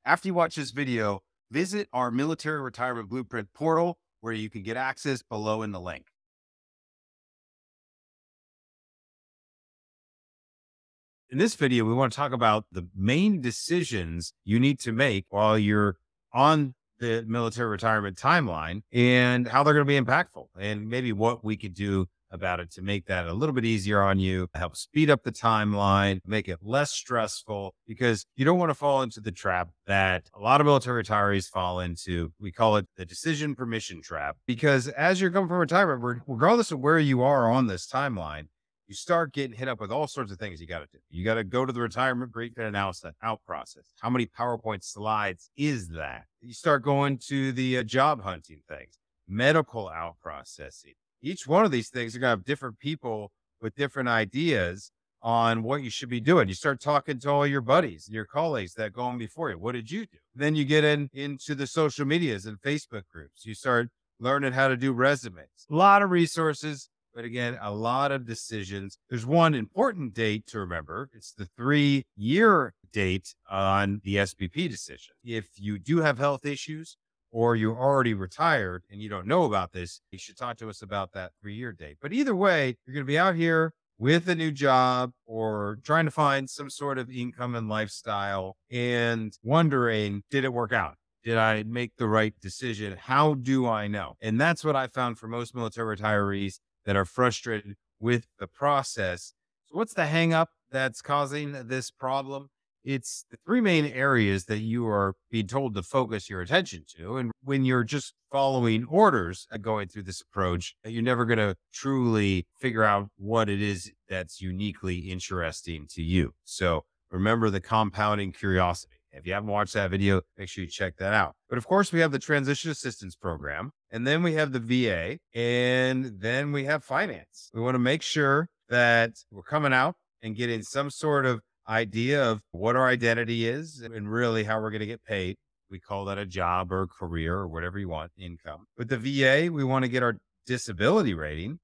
After you watch this video, visit our Military Retirement Blueprint portal where you can get access below in the link. In this video, we want to talk about the main decisions you need to make while you're on the military retirement timeline and how they're going to be impactful and maybe what we could do about it to make that a little bit easier on you, help speed up the timeline, make it less stressful, because you don't want to fall into the trap that a lot of military retirees fall into. We call it the decision permission trap, because as you're coming from retirement, regardless of where you are on this timeline, you start getting hit up with all sorts of things you got to do. You got to go to the retirement brief and announce that out process. How many PowerPoint slides is that? You start going to the job hunting things, medical out processing. Each one of these things are going to have different people with different ideas on what you should be doing. You start talking to all your buddies and your colleagues that go on before you. What did you do? Then you get into the social medias and Facebook groups. You start learning how to do resumes. A lot of resources. But again, a lot of decisions. There's one important date to remember. It's the 3-year date on the SBP decision. If you do have health issues or you're already retired and you don't know about this, you should talk to us about that 3-year date. But either way, you're going to be out here with a new job or trying to find some sort of income and lifestyle and wondering, did it work out? Did I make the right decision? How do I know? And that's what I found for most military retirees that are frustrated with the process. So what's the hang up that's causing this problem? It's the 3 main areas that you are being told to focus your attention to. And when you're just following orders going through this approach, you're never going to truly figure out what it is that's uniquely interesting to you. So remember the compounding curiosity. If you haven't watched that video, make sure you check that out. But of course, we have the transition assistance program, and then we have the VA, and then we have finance. We want to make sure that we're coming out and getting some sort of idea of what our identity is and really how we're going to get paid. We call that a job or a career or whatever you want, income. With the VA, we want to get our disability rating.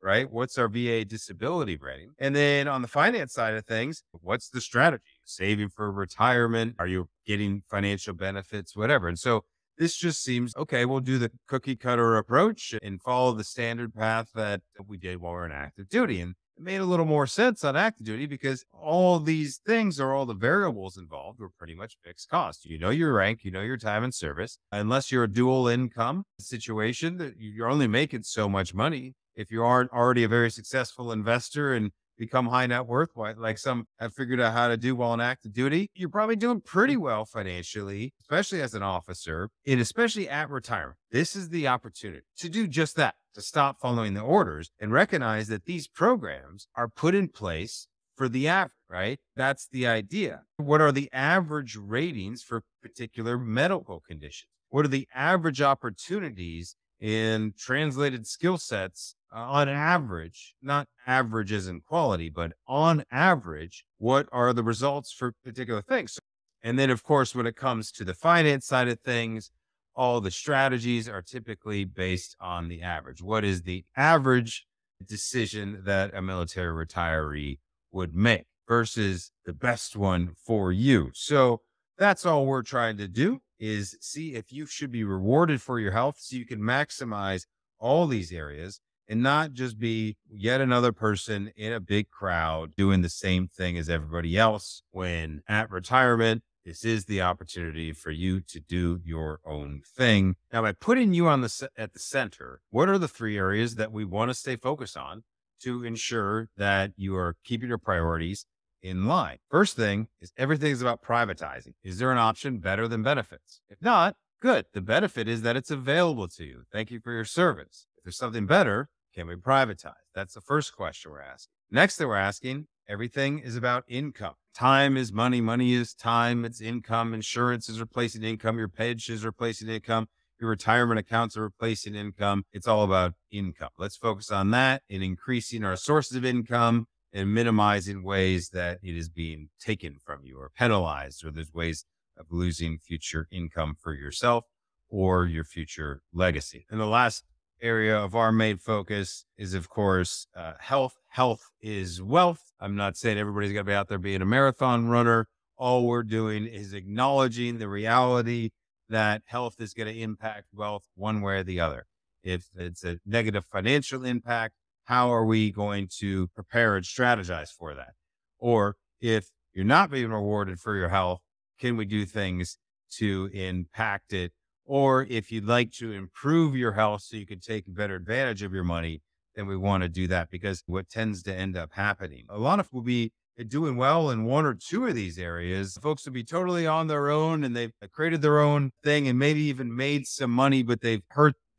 Right? What's our VA disability rating? And then on the finance side of things, what's the strategy? Saving for retirement? Are you getting financial benefits? Whatever. And so this just seems, okay, we'll do the cookie cutter approach and follow the standard path that we did while we were in active duty. And it made a little more sense on active duty because all these things are all the variables involved were pretty much fixed cost. You know your rank, you know your time in service. Unless you're a dual income situation, that you're only making so much money. If you aren't already a very successful investor and become high net worth, like some have figured out how to do while on active duty, you're probably doing pretty well financially, especially as an officer, and especially at retirement. This is the opportunity to do just that, to stop following the orders and recognize that these programs are put in place for the average, right? That's the idea. What are the average ratings for particular medical conditions? What are the average opportunities in translated skill sets on average, not average as in quality, but on average, what are the results for particular things? And then, of course, when it comes to the finance side of things, all the strategies are typically based on the average. What is the average decision that a military retiree would make versus the best one for you? So that's all we're trying to do, is see if you should be rewarded for your health so you can maximize all these areas and not just be yet another person in a big crowd doing the same thing as everybody else. When at retirement, this is the opportunity for you to do your own thing. Now, by putting you on at the center, what are the 3 areas that we want to stay focused on to ensure that you are keeping your priorities in line? First thing is everything is about privatizing. Is there an option better than benefits? If not, good. The benefit is that it's available to you. Thank you for your service. If there's something better, can we privatize? That's the first question we're asking. Next thing we're asking, everything is about income. Time is money. Money is time. It's income. Insurance is replacing income. Your pension is replacing income. Your retirement accounts are replacing income. It's all about income. Let's focus on that and increasing our sources of income and minimizing ways that it is being taken from you or penalized, or there's ways of losing future income for yourself or your future legacy. And the last area of our main focus is, of course, health. Health is wealth. I'm not saying everybody's got to be out there being a marathon runner all we're doing is acknowledging the reality that health is going to impact wealth one way or the other. If it's a negative financial impact, how are we going to prepare and strategize for that? Or if you're not being rewarded for your health, can we do things to impact it? Or if you'd like to improve your health so you can take better advantage of your money, then we want to do that, because what tends to end up happening, a lot of will be doing well in one or two of these areas. Folks will be totally on their own and they've created their own thing and maybe even made some money, but they've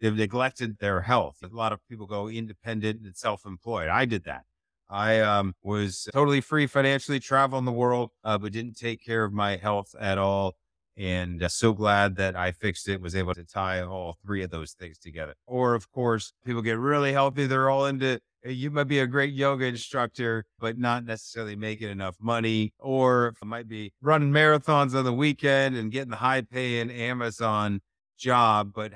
neglected their health. A lot of people go independent and self-employed. I did that. I was totally free financially, traveling the world, but didn't take care of my health at all. And so glad that I fixed it, was able to tie all three of those things together. Or, of course, people get really healthy. They're all into, you might be a great yoga instructor, but not necessarily making enough money. Or might be running marathons on the weekend and getting the high paying Amazon job, but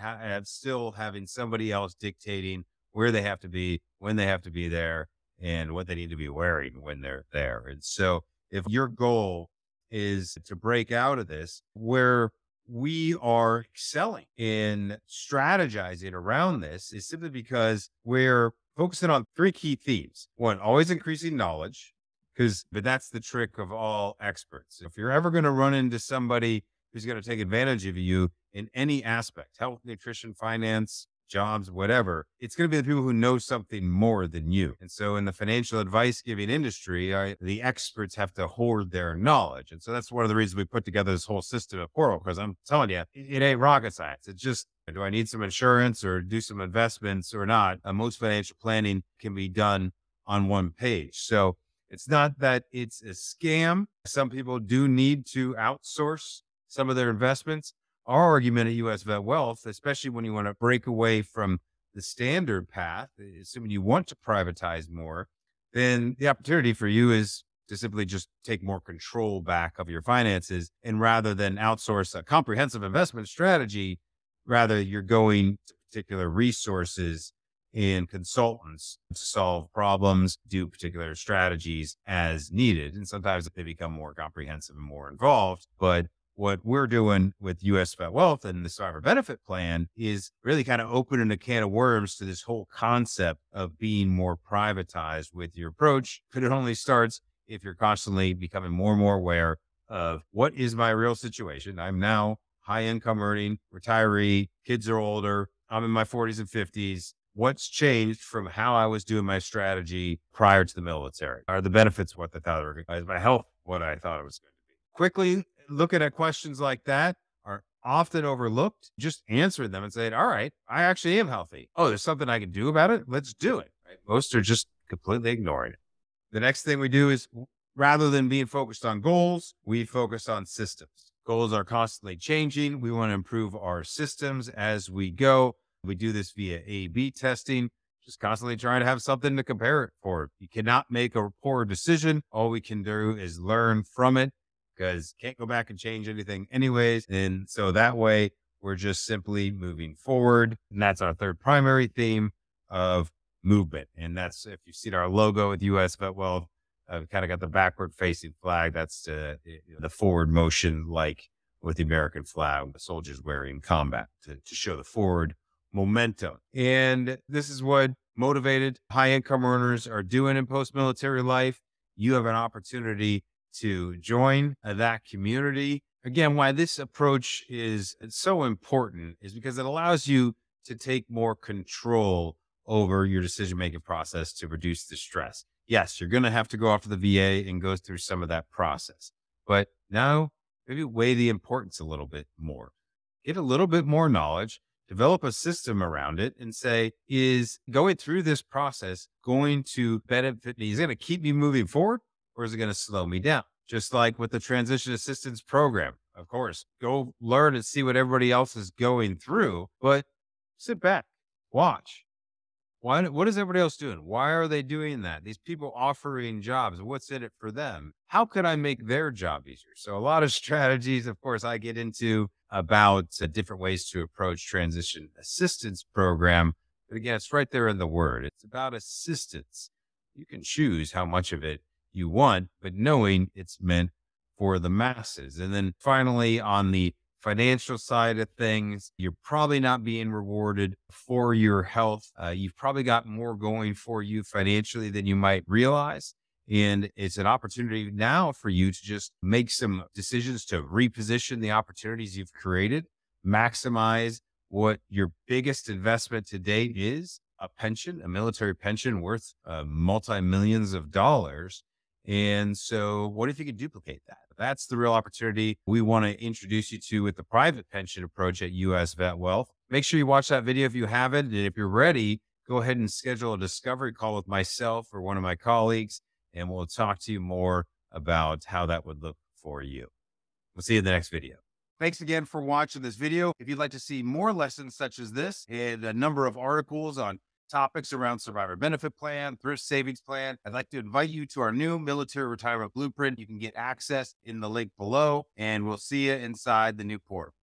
still having somebody else dictating where they have to be, when they have to be there, and what they need to be wearing when they're there. And so if your goal is to break out of this, where we are excelling in strategizing around this is simply because we're focusing on three key themes. One, always increasing knowledge, but that's the trick of all experts. If you're ever going to run into somebody who's going to take advantage of you in any aspect, health, nutrition, finance, jobs, whatever, it's going to be the people who know something more than you. And so in the financial advice giving industry, the experts have to hoard their knowledge. And so that's one of the reasons we put together this whole system of portal, because I'm telling you, it ain't rocket science. It's just, do I need some insurance or do some investments or not? Most financial planning can be done on one page. So it's not that it's a scam. Some people do need to outsource some of their investments. Our argument at US VetWealth, especially when you want to break away from the standard path, assuming you want to privatize more, then the opportunity for you is to simply just take more control back of your finances. And rather than outsource a comprehensive investment strategy, rather you're going to particular resources and consultants to solve problems, do particular strategies as needed. And sometimes they become more comprehensive and more involved. But what we're doing with US VetWealth and the Survivor Benefit Plan is really kind of opening a can of worms to this whole concept of being more privatized with your approach. But it only starts if you're constantly becoming more and more aware of what is my real situation. I'm now high income earning, retiree, kids are older, I'm in my 40s and 50s. What's changed from how I was doing my strategy prior to the military? Are the benefits what I thought were? Is my health what I thought it was going to be? Quickly looking at questions like that are often overlooked. Just answering them and saying, all right, I actually am healthy. Oh, there's something I can do about it. Let's do it. Right? Most are just completely ignoring it. The next thing we do is, rather than being focused on goals, we focus on systems. Goals are constantly changing. We want to improve our systems as we go. We do this via A/B testing, just constantly trying to have something to compare it for. You cannot make a poor decision. All we can do is learn from it, because can't go back and change anything anyways. And so that way we're just simply moving forward. And that's our third primary theme of movement. And that's, if you've seen our logo with US VetWealth, I've kind of got the backward facing flag. That's the forward motion, like with the American flag, the soldiers wearing combat to show the forward momentum. And this is what motivated high income earners are doing in post-military life. You have an opportunity to join that community. Again, why this approach is so important is because it allows you to take more control over your decision-making process to reduce the stress. Yes, you're going to have to go off to the VA and go through some of that process, but now maybe weigh the importance a little bit more, get a little bit more knowledge, develop a system around it, and say, is going through this process going to benefit me? Is it going to keep me moving forward, or is it going to slow me down? Just like with the transition assistance program, of course, go learn and see what everybody else is going through, but sit back, watch. What is everybody else doing? Why are they doing that? These people offering jobs, what's in it for them? How could I make their job easier? So a lot of strategies, of course, I get into about different ways to approach transition assistance program. But again, it's right there in the word. It's about assistance. You can choose how much of it you want, but knowing it's meant for the masses. And then finally, on the financial side of things, you're probably not being rewarded for your health. You've probably got more going for you financially than you might realize. And it's an opportunity now for you to just make some decisions to reposition the opportunities you've created, maximize what your biggest investment to date is, a pension, a military pension worth multi-millions of dollars. And so what if you could duplicate that? That's the real opportunity we want to introduce you to with the private pension approach at US VetWealth. Make sure you watch that video if you haven't. And if you're ready, go ahead and schedule a discovery call with myself or one of my colleagues, and we'll talk to you more about how that would look for you. We'll see you in the next video. Thanks again for watching this video. If you'd like to see more lessons such as this and a number of articles on topics around survivor benefit plan, thrift savings plan, I'd like to invite you to our new military retirement blueprint. You can get access in the link below, and we'll see you inside the new portal.